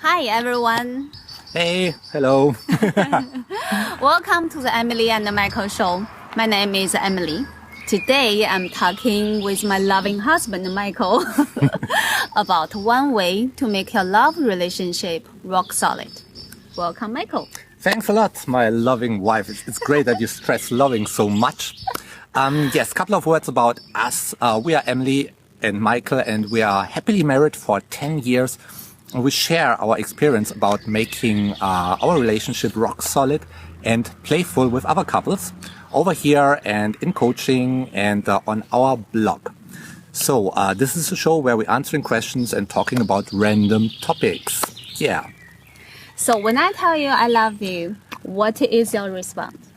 Hi everyone. Hey, hello. Welcome to the Emily and Michael show. My name is Emily. Today I'm talking with my loving husband Michael about one way to make your love relationship rock solid. Welcome, Michael. Thanks a lot, my loving wife. It's great that you stress loving so much. Yes, a couple of words about us. We are Emily and Michael, and we are happily married for 10 years. We share our experience about making our relationship rock solid and playful with other couples over here and in coaching and on our blog. So this is a show where we're answering questions and talking about random topics. Yeah. So when I tell you I love you, what is your response?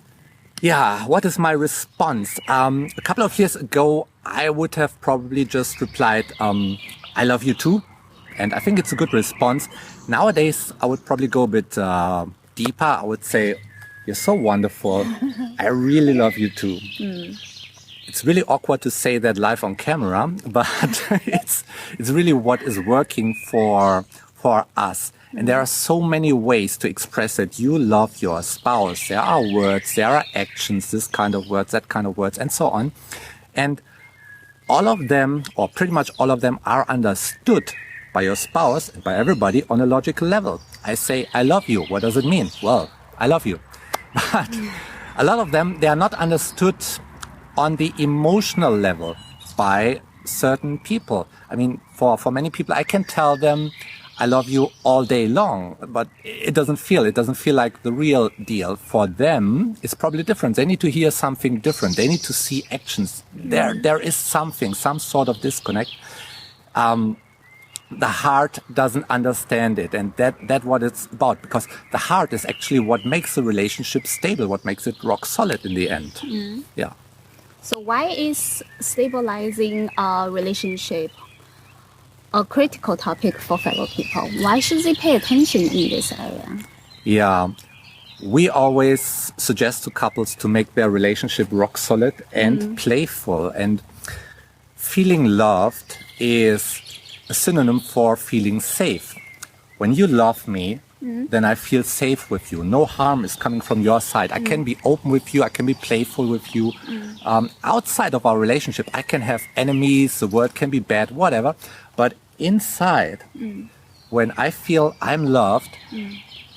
Yeah, what is my response? A couple of years ago, I would have probably just replied, I love you too. And I think it's a good response. Nowadays, I would probably go a bit deeper. I would say, you're so wonderful. I really love you too. It's really awkward to say that live on camera, but it's really what is working for us. And there are so many ways to express that you love your spouse. There are words, there are actions, this kind of words, that kind of words, and so on. And all of them, or pretty much all of them, are understood by your spouse and by everybody on a logical level. I say, I love you. What does it mean? Well, I love you. But a lot of them, they are not understood on the emotional level by certain people. I mean, for many people, I can tell them, I love you all day long, but it doesn't feel like the real deal. For them, it's probably different. They need to hear something different. They need to see actions. There is something, some sort of disconnect. The heart doesn't understand it, and that what it's about, because the heart is actually what makes the relationship stable, what makes it rock solid in the end. Yeah. So why is stabilizing a relationship a critical topic for fellow people? Why should they pay attention in this area? Yeah. We always suggest to couples to make their relationship rock solid and playful, and feeling loved is a synonym for feeling safe. When you love me, then I feel safe with you. No harm is coming from your side. I can be open with you. I can be playful with you. Outside of our relationship, I can have enemies. The world can be bad, whatever. But inside, when I feel I'm loved,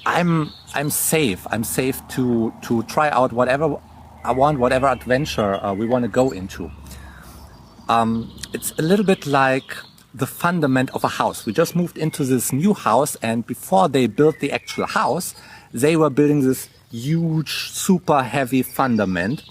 I'm safe. I'm safe to try out whatever I want, whatever adventure we want to go into. It's a little bit like the fundament of a house. We just moved into this new house, and before they built the actual house, they were building this huge, super heavy fundament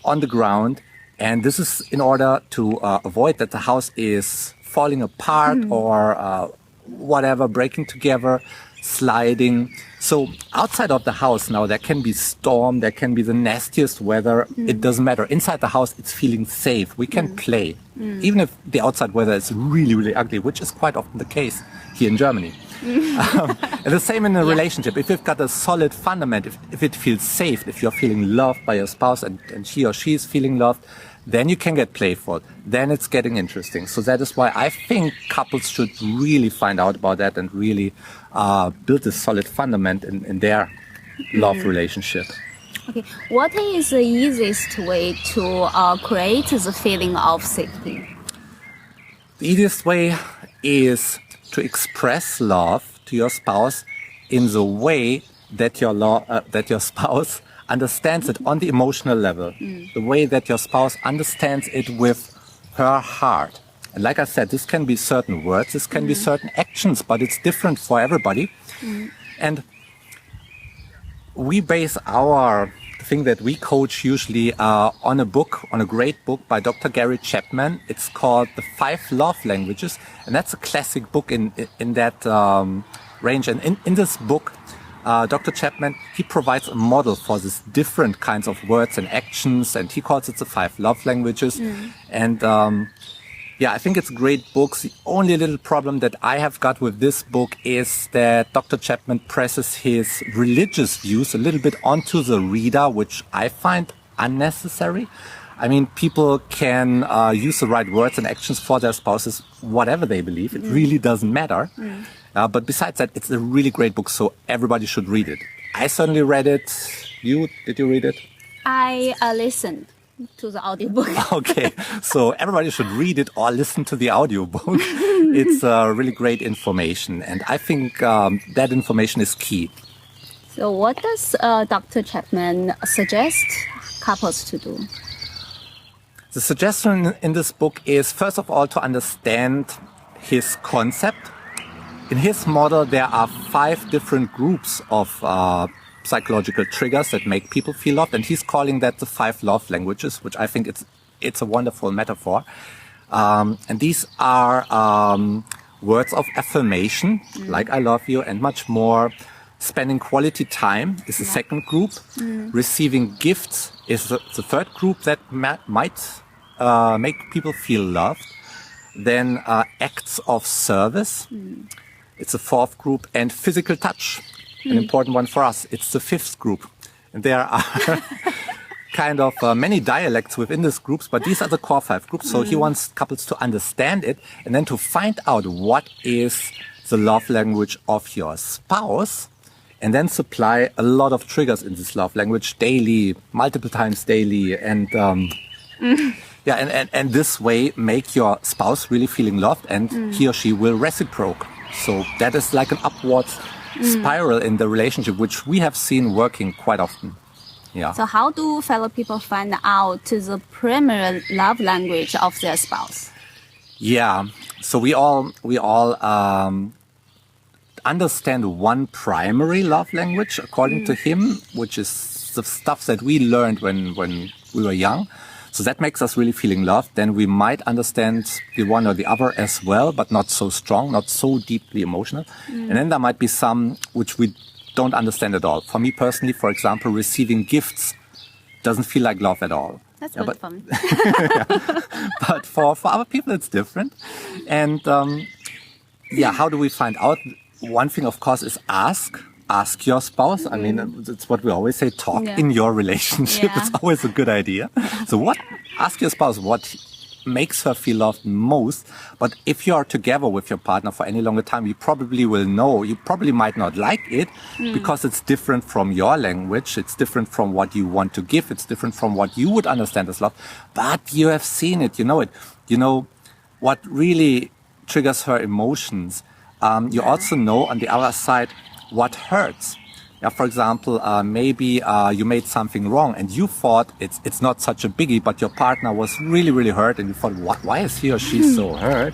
on the ground. And this is in order to avoid that the house is falling apart or whatever, breaking together, sliding. So outside of the house now, there can be storm, there can be the nastiest weather. It doesn't matter. Inside the house, it's feeling safe. We can play. Even if the outside weather is really, really ugly, which is quite often the case here in Germany. And the same in a relationship. If you've got a solid fundament, if it feels safe, if you're feeling loved by your spouse and he or she is feeling loved, then you can get playful. Then it's getting interesting. So that is why I think couples should really find out about that and really build a solid fundament in their love relationship. Okay, what is the easiest way to create the feeling of safety? The easiest way is to express love to your spouse in the way that your spouse understands it on the emotional level, the way that your spouse understands it with her heart. And like I said, this can be certain words, this can be certain actions, but it's different for everybody. And we base our thing that we coach usually on a great book by Dr. Chapman. It's called The 5 Love Languages, and that's a classic book in that range. And in this book, Dr. Chapman, he provides a model for these different kinds of words and actions, and he calls it the 5 love languages. And yeah, I think it's a great book. The only little problem that I have got with this book is that Dr. Chapman presses his religious views a little bit onto the reader, which I find unnecessary. I mean, people can use the right words and actions for their spouses, whatever they believe. It really doesn't matter. But besides that, it's a really great book, so everybody should read it. I certainly read it. Did you read it? I listened to the audiobook. Okay, so everybody should read it or listen to the audiobook. It's really great information, and I think that information is key. So what does Dr. Chapman suggest couples to do? The suggestion in this book is, first of all, to understand his concept. In his model, there are 5 different groups of psychological triggers that make people feel loved, and he's calling that the 5 love languages, which I think it's a wonderful metaphor. And these are words of affirmation, like I love you, and much more. Spending quality time is the second group. Receiving gifts is the third group that might make people feel loved. Then acts of service. It's the fourth group. And physical touch, an important one for us. It's the fifth group. And there are kind of many dialects within these groups, but these are the core 5 groups. So he wants couples to understand it and then to find out what is the love language of your spouse, and then supply a lot of triggers in this love language daily, multiple times daily, and and this way make your spouse really feeling loved, and he or she will reciprocate. So that is like an upward spiral in the relationship, which we have seen working quite often. Yeah. So how do fellow people find out the primary love language of their spouse? Yeah. So we all understand one primary love language according to him, which is the stuff that we learned when we were young. So that makes us really feeling loved. Then we might understand the one or the other as well, but not so strong, not so deeply emotional. And then there might be some which we don't understand at all. For me personally, for example, receiving gifts doesn't feel like love at all. That's good for me. But for other people, it's different. And how do we find out? One thing, of course, is ask your spouse. I mean, it's what we always say, talk in your relationship. It's always a good idea. So ask your spouse what makes her feel loved most. But if you are together with your partner for any longer time, you probably will know. You probably might not like it because it's different from your language. It's different from what you want to give. It's different from what you would understand as love. But you have seen it. You know it. You know what really triggers her emotions. You also know on the other side what hurts. Yeah, for example, maybe you made something wrong and you thought it's not such a biggie, but your partner was really, really hurt, and you thought, why is he or she so hurt?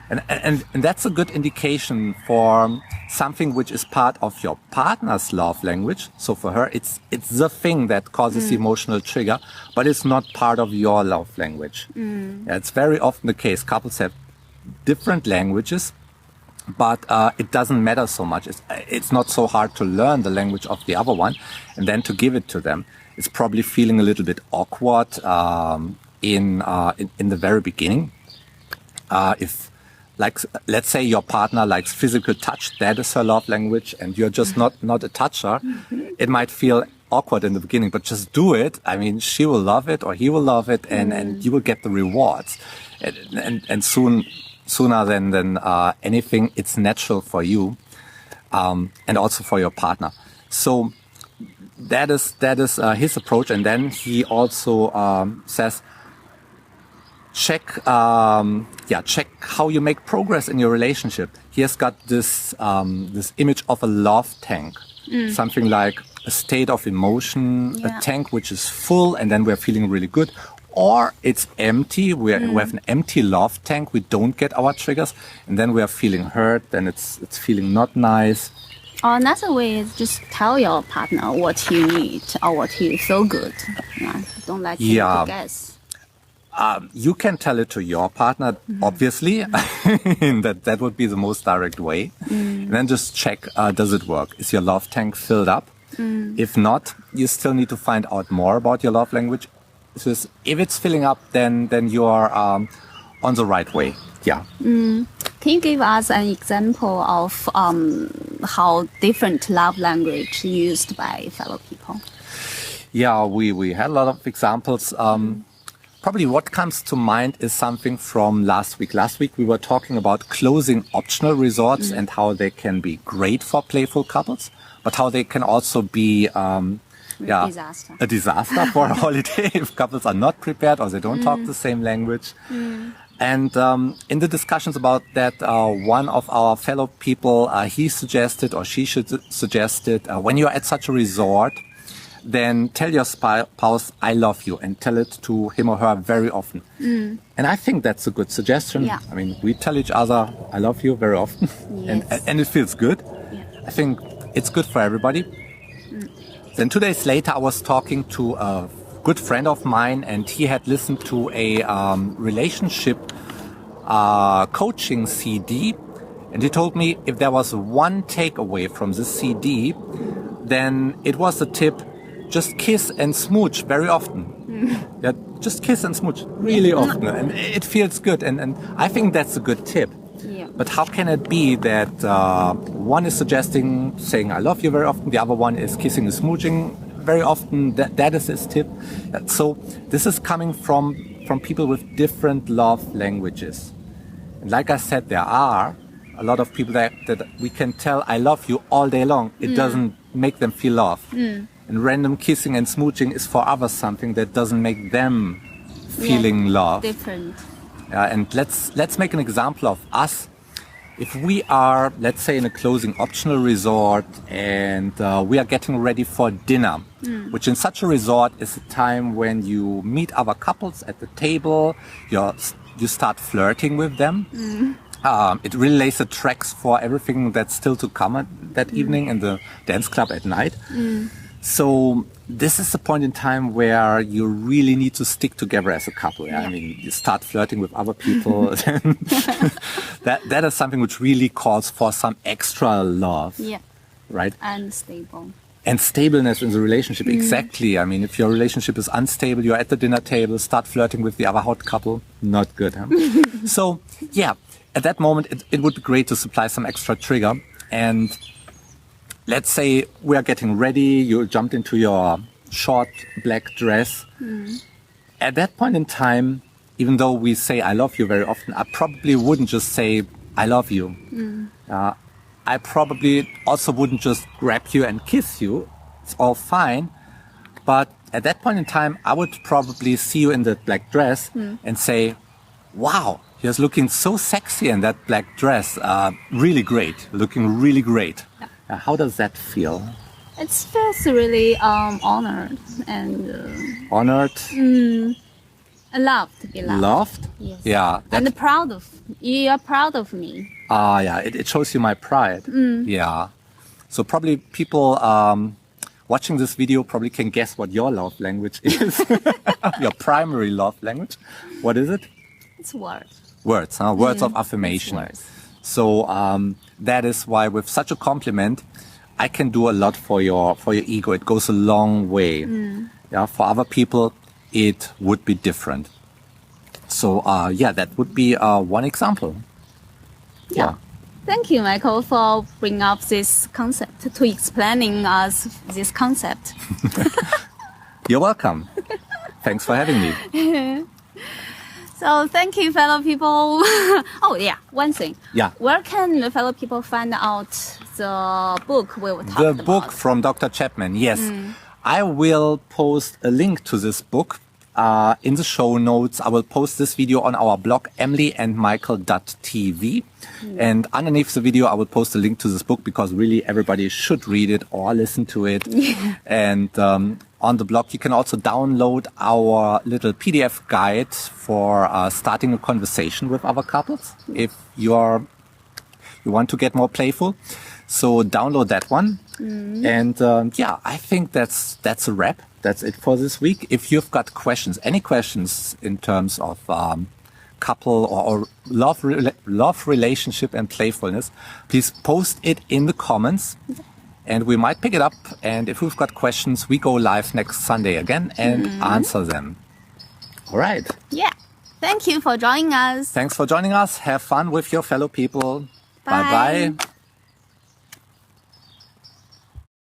And that's a good indication for something which is part of your partner's love language. So for her, it's the thing that causes the emotional trigger, but it's not part of your love language. Yeah, it's very often the case. Couples have different languages, but it doesn't matter so much. It's not so hard to learn the language of the other one and then to give it to them. It's probably feeling a little bit awkward in the very beginning. If, like, let's say your partner likes physical touch, that is her love language, and you're just not a toucher, it might feel awkward in the beginning, but just do it. I mean, she will love it or he will love it, and you will get the rewards. And sooner than anything, it's natural for you, and also for your partner. So that is his approach. And then he also says, check how you make progress in your relationship. He has got this image of a love tank, something like a state of emotion, a tank which is full, and then we're feeling really good. Or it's empty, we have an empty love tank, we don't get our triggers, and then we are feeling hurt, then it's feeling not nice. Or another way is just tell your partner what you need or what you feel good. Don't let him to guess. You can tell it to your partner, obviously. that would be the most direct way. And then just check, does it work? Is your love tank filled up? If not, you still need to find out more about your love language. If it's filling up, then you are on the right way. Yeah. Can you give us an example of how different love language used by fellow people? Yeah, we had a lot of examples. probably what comes to mind is something from last week. Last week we were talking about closing optional resorts and how they can be great for playful couples, but how they can also be a disaster for a holiday if couples are not prepared or they don't talk the same language. And in the discussions about that, one of our fellow people, he suggested, or she suggested, when you're at such a resort, then tell your spouse, I love you, and tell it to him or her very often. And I think that's a good suggestion. Yeah. I mean, we tell each other, I love you very often, Yes. and it feels good. Yeah. I think it's good for everybody. Then 2 days later, I was talking to a good friend of mine, and he had listened to a relationship coaching CD. And he told me if there was one takeaway from the CD, then it was the tip, just kiss and smooch very often. Yeah, just kiss and smooch really often. And it feels good. And I think that's a good tip. Yeah. But how can it be that one is suggesting saying I love you very often, the other one is kissing and smooching very often? That is his tip. So this is coming from people with different love languages. And like I said, there are a lot of people that we can tell I love you all day long. It doesn't make them feel love. And random kissing and smooching is for others something that doesn't make them feeling love. Different. And let's make an example of us. If we are, let's say, in a closing optional resort and we are getting ready for dinner, which in such a resort is a time when you meet other couples at the table, you start flirting with them. It really lays the tracks for everything that's still to come that evening in the dance club at night. So this is the point in time where you really need to stick together as a couple. Yeah? I mean, you start flirting with other people. that is something which really calls for some extra love. Yeah. Right? And stable. And stableness in the relationship. Exactly. I mean, if your relationship is unstable, you're at the dinner table, start flirting with the other hot couple. Not good. Huh? So, yeah, at that moment, it would be great to supply some extra trigger. And let's say we are getting ready, you jumped into your short black dress. At that point in time, even though we say I love you very often, I probably wouldn't just say I love you. I probably also wouldn't just grab you and kiss you. It's all fine. But at that point in time, I would probably see you in that black dress and say, wow, you're looking so sexy in that black dress. Really great. Looking really great. How does that feel? It feels really honored and Honored? Loved to be loved. Loved? Yes. Yeah. And proud of you. Are proud of me. Yeah. It shows you my pride. Yeah. So probably people watching this video probably can guess what your love language is. Your primary love language. What is it? It's words. Words, huh? Words of affirmation. Words. So that is why with such a compliment, I can do a lot for your ego. It goes a long way. Yeah, for other people, it would be different. So yeah, that would be one example. Yeah. Thank you, Michael, for bringing up this concept, to explaining us this concept. You're welcome. Thanks for having me. So thank you, fellow people. Oh yeah, one thing. Yeah. Where can the fellow people find out the book we were talking about? The book from Dr. Chapman, yes. I will post a link to this book in the show notes. I will post this video on our blog, emilyandmichael.tv. And underneath the video, I will post a link to this book because really everybody should read it or listen to it. And on the blog, you can also download our little PDF guide for starting a conversation with other couples if you want to get more playful. So download that one. And yeah, I think that's a wrap. That's it for this week. If you've got questions, any questions in terms of couple or love relationship and playfulness, please post it in the comments and we might pick it up. And if we've got questions, we go live next Sunday again and answer them. All right. Yeah. Thank you for joining us. Thanks for joining us. Have fun with your fellow people. Bye. Bye-bye.